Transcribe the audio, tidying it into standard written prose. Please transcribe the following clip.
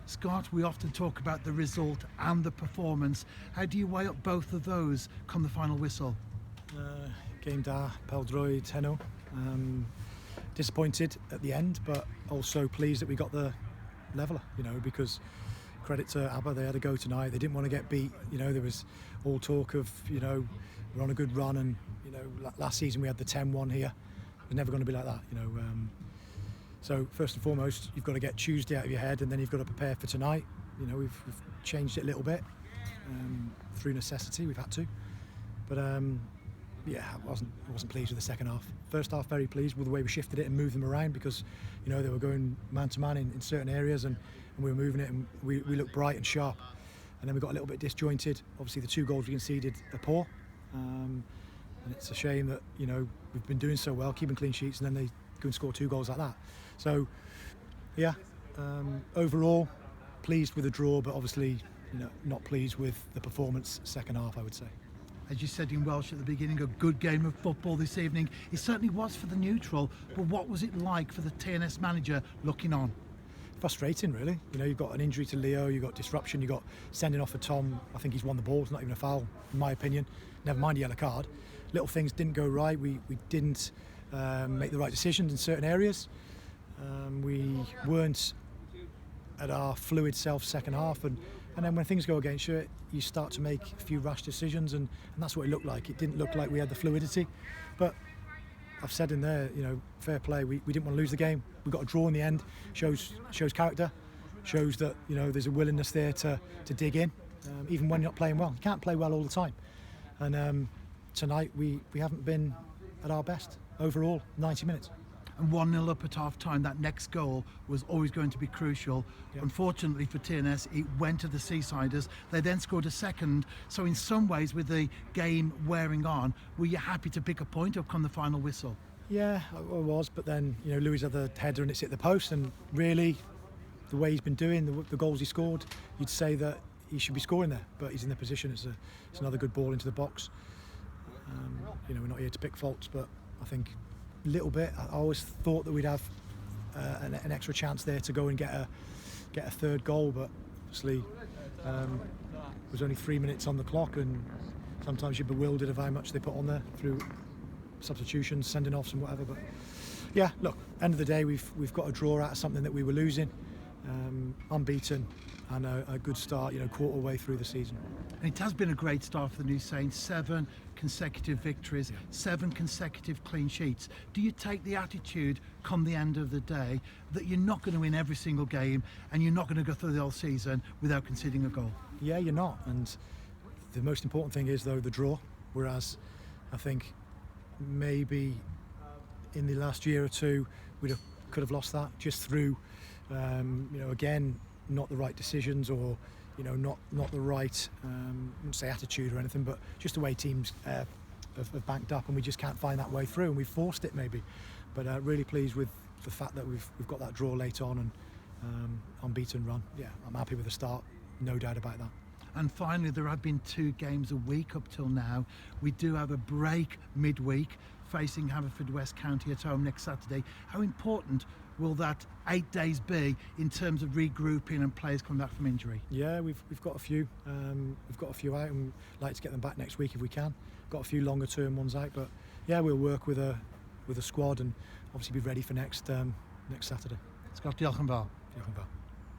Scott, we often talk about the result and the performance. How do you weigh up both of those come the final whistle? Game da, pêl-droi, tenno. Disappointed at the end, but also pleased that we got the leveller, because credit to Aber, they had a go tonight. They didn't want to get beat. There was all talk of, we're on a good run, and, last season we had the 10-1 here. It was never going to be like that, So first and foremost, you've got to get Tuesday out of your head, and then you've got to prepare for tonight. We've changed it a little bit through necessity. We've had to, but I wasn't pleased with the second half. First half, very pleased with the way we shifted it and moved them around, because they were going man to man in certain areas, and we were moving it, and we looked bright and sharp. And then we got a little bit disjointed. Obviously, the 2 goals we conceded are poor, and it's a shame that we've been doing so well, keeping clean sheets, and then they go and score 2 goals like that. So overall pleased with the draw, but obviously not pleased with the performance second half, I would say. As you said in Welsh at the beginning, a good game of football this evening. It certainly was for the neutral, but what was it like for the TNS manager looking on? Frustrating, really. You've got an injury to Leo, you've got disruption, you've got sending off for Tom. I think he's won the ball. It's not even a foul, in my opinion. Never mind a yellow card. Little things didn't go right. We didn't make the right decisions in certain areas. We weren't at our fluid self second half, and then when things go against you, you start to make a few rash decisions, and that's what it looked like. It didn't look like we had the fluidity, but I've said in there, fair play. We didn't want to lose the game. We got a draw in the end. Shows character. Shows that there's a willingness there to dig in, even when you're not playing well. You can't play well all the time, and tonight we haven't been at our best overall. 90 minutes. And 1-0 up at half-time, that next goal was always going to be crucial. Yep. Unfortunately for TNS, it went to the Seasiders. They then scored a second. So in some ways, with the game wearing on, were you happy to pick a point up come the final whistle? Yeah, I was. But then, Louis had the header and it's hit the post. And really, the way he's been doing, the goals he scored, you'd say that he should be scoring there. But he's in the position. It's another good ball into the box. We're not here to pick faults, but I think little bit. I always thought that we'd have an extra chance there to go and get a third goal, but obviously there was only 3 minutes on the clock, and sometimes you're bewildered of how much they put on there through substitutions, sending offs and whatever. But yeah, look, end of the day, we've got a draw out of something that we were losing, unbeaten, and a good start, quarter way through the season. And it has been a great start for the New Saints. 7 consecutive victories, 7 consecutive clean sheets. Do you take the attitude come the end of the day that you're not going to win every single game, and you're not going to go through the whole season without conceding a goal? Yeah, you're not. And the most important thing is, though, the draw. Whereas I think maybe in the last year or two we could have lost that just through again, not the right decisions, or not the right I wouldn't say attitude or anything, but just the way teams have banked up, and we just can't find that way through, and we've forced it maybe. But really pleased with the fact that we've got that draw late on, and unbeaten run. Yeah, I'm happy with the start, no doubt about that. And finally, there have been 2 games a week up till now. We do have a break midweek, facing Haverfordwest County at home next Saturday. How important will that 8 days be in terms of regrouping and players coming back from injury? Yeah, we've got a few. We've got a few out, and we'd like to get them back next week if we can. Got a few longer term ones out, but yeah, we'll work with a squad and obviously be ready for next Saturday. Scott, diolch yn fawr. Diolch yn fawr.